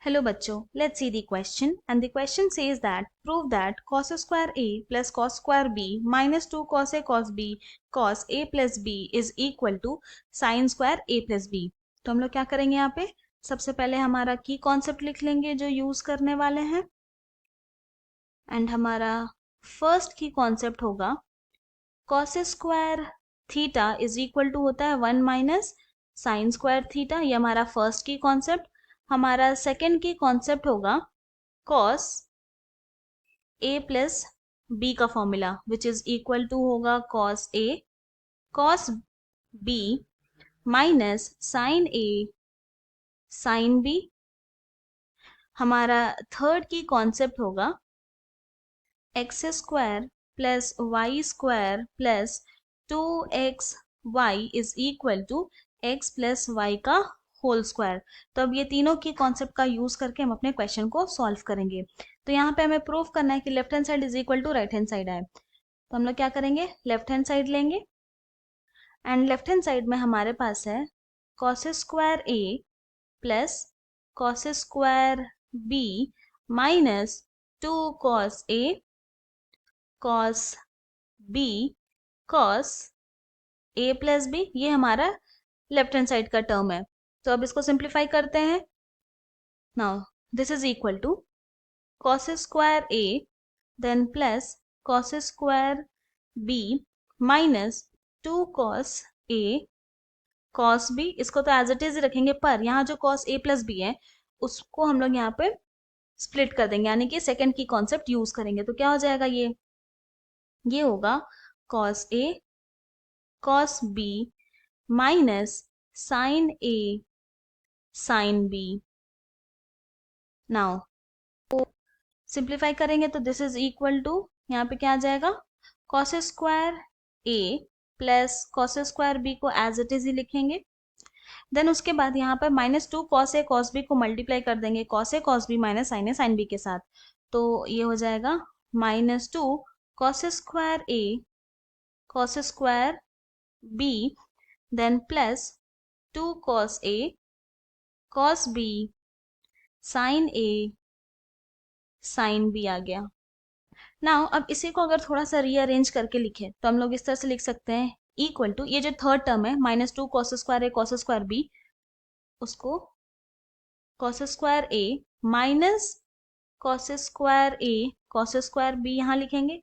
Hello bachcho, let's see the question, and the question says that prove that cos square a plus cos square b minus 2 cos a cos b cos a plus b is equal to sin square a plus b। तो हम लोग क्या करेंगे यहाँ पे, सबसे पहले हमारा की कॉन्सेप्ट लिख लेंगे जो यूज करने वाले हैं, एंड हमारा फर्स्ट की कॉन्सेप्ट होगा cos square theta is equal to होता है 1 माइनस साइन स्क्वायर थीटा। ये हमारा फर्स्ट की कॉन्सेप्ट। हमारा सेकेंड की कॉन्सेप्ट होगा cos a प्लस b का formula which is equal to होगा cos a cos b minus sine a sine b। हमारा थर्ड की कॉन्सेप्ट होगा x square plus y square plus 2xy is equal to x plus y का whole square. तो अब ये तीनों की कॉन्सेप्ट का यूज करके हम अपने क्वेश्चन को सॉल्व करेंगे। तो यहाँ पे हमें प्रूफ करना है कि left hand side is equal to right hand side है। तो हम लोग क्या करेंगे, लेफ्ट हैंड साइड लेंगे, एंड लेफ्ट हैंड साइड में हमारे पास है cos square A plus cos square B minus 2 cos A cos B cos A plus B. ये हमारा लेफ्ट हैंड साइड का टर्म है। तो अब इसको सिंप्लीफाई करते हैं। Now this is equal to cos square A then plus cos square B minus 2 cos A cos B. इसको तो एज इट इज रखेंगे, पर यहाँ जो कॉस ए प्लस बी है उसको हम लोग यहाँ पे स्प्लिट कर देंगे, यानी कि सेकंड की कॉन्सेप्ट यूज करेंगे। तो क्या हो जाएगा, ये होगा cos A cos B minus sine A sine B। Now simplify करेंगे तो दिस इज इक्वल टू, यहाँ पे क्या आ जाएगा, cos square A plus cos square B को एज इट इज ही लिखेंगे। देन उसके बाद यहाँ पर minus 2 cos A cos B को मल्टीप्लाई कर देंगे cos A cos B minus sine A sine B के साथ। तो ये हो जाएगा minus 2 cos square A cos square b then plus 2 cos a cos b sin a sin b आ गया। नाउ अब इसी को अगर थोड़ा सा रीअरेंज करके लिखे तो हम लोग इस तरह से लिख सकते हैं इक्वल टू, ये जो थर्ड टर्म है minus 2 cos square a cos square b, उसको cos square a minus cos square a cos square b यहाँ लिखेंगे,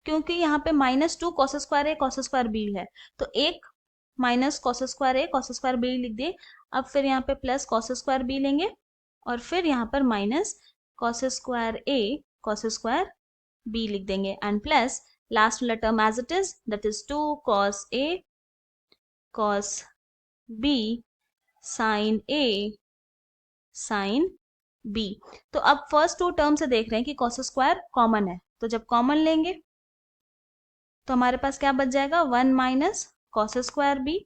क्योंकि यहाँ पे minus 2 cos square a cos square b है। तो एक minus cos square A cos square B लिख दिए। अब फिर यहाँ पे प्लस कॉस स्क्वायर बी लेंगे और फिर यहाँ पर minus cos square A cos square B लिख देंगे, एंड प्लस लास्ट वाला term as it is, that is 2 cos A cos B sine A sine B. तो अब फर्स्ट टू टर्म से देख रहे हैं कि कॉस स्क्वायर कॉमन है, तो जब कॉमन लेंगे तो हमारे पास क्या बच जाएगा, 1 minus cos square B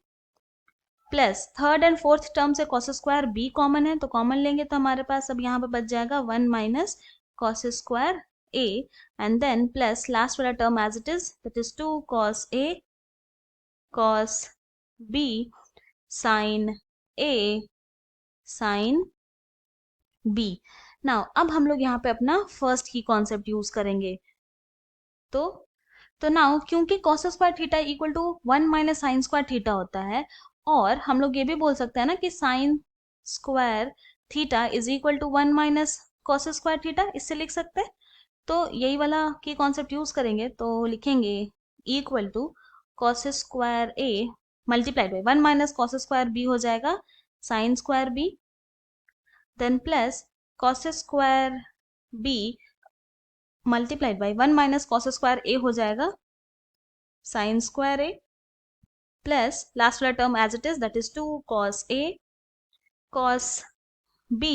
plus third and fourth term से कॉस स्क्वायर बी कॉमन है, तो कॉमन लेंगे तो हमारे पास अब यहाँ पे बच जाएगा 1 minus cos square A and then plus last वाला term as it is, that is 2 cos A cos B sine A sine B. Now अब हम लोग यहाँ पे अपना फर्स्ट की कॉन्सेप्ट यूज करेंगे। तो नाउ क्योंकि cos square theta equal to 1 minus sine square theta होता है, और हम लोग ये भी बोल सकते हैं ना कि sine square theta is equal to 1 minus cos square theta, इससे लिख सकते हैं। तो यही वाला की कॉन्सेप्ट यूज करेंगे, तो लिखेंगे equal to cos square A multiplied by 1 minus cos square B हो जाएगा sine square B, then plus cos square B multiplied by 1 minus cos square A हो जाएगा sine square A, plus last वाला term as it is, that is 2 cos a cos b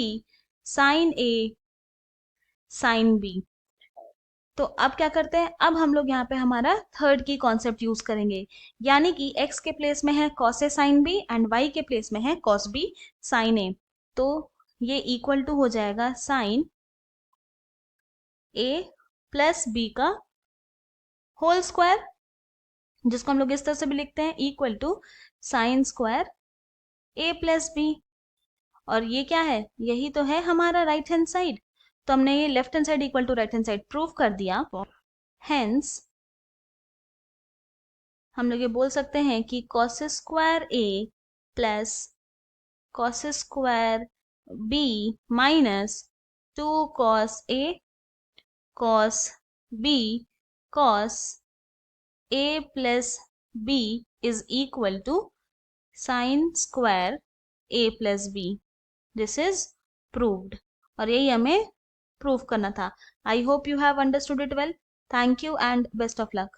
sin a sin b। तो अब क्या करते हैं, अब हम लोग यहाँ पे हमारा थर्ड की कॉन्सेप्ट यूज करेंगे, यानी कि x के प्लेस में है cos a sin b and y के प्लेस में है cos b sin a। तो ये इक्वल टू हो जाएगा साइन a प्लस b का होल स्क्वायर, जिसको हम लोग इस तरह से भी लिखते हैं equal to sine square A plus B. और ये क्या है, यही तो है हमारा राइट हैंड साइड। तो हमने ये left hand side equal to right hand side prove कर दिया। हेंस हम लोग ये बोल सकते हैं कि cos square A plus cos square B minus 2 cos A cos B cos A plus B is equal to sin square A plus B. This is proved. और यही हमें प्रूव करना था। I hope you have understood it well. Thank you and best of luck.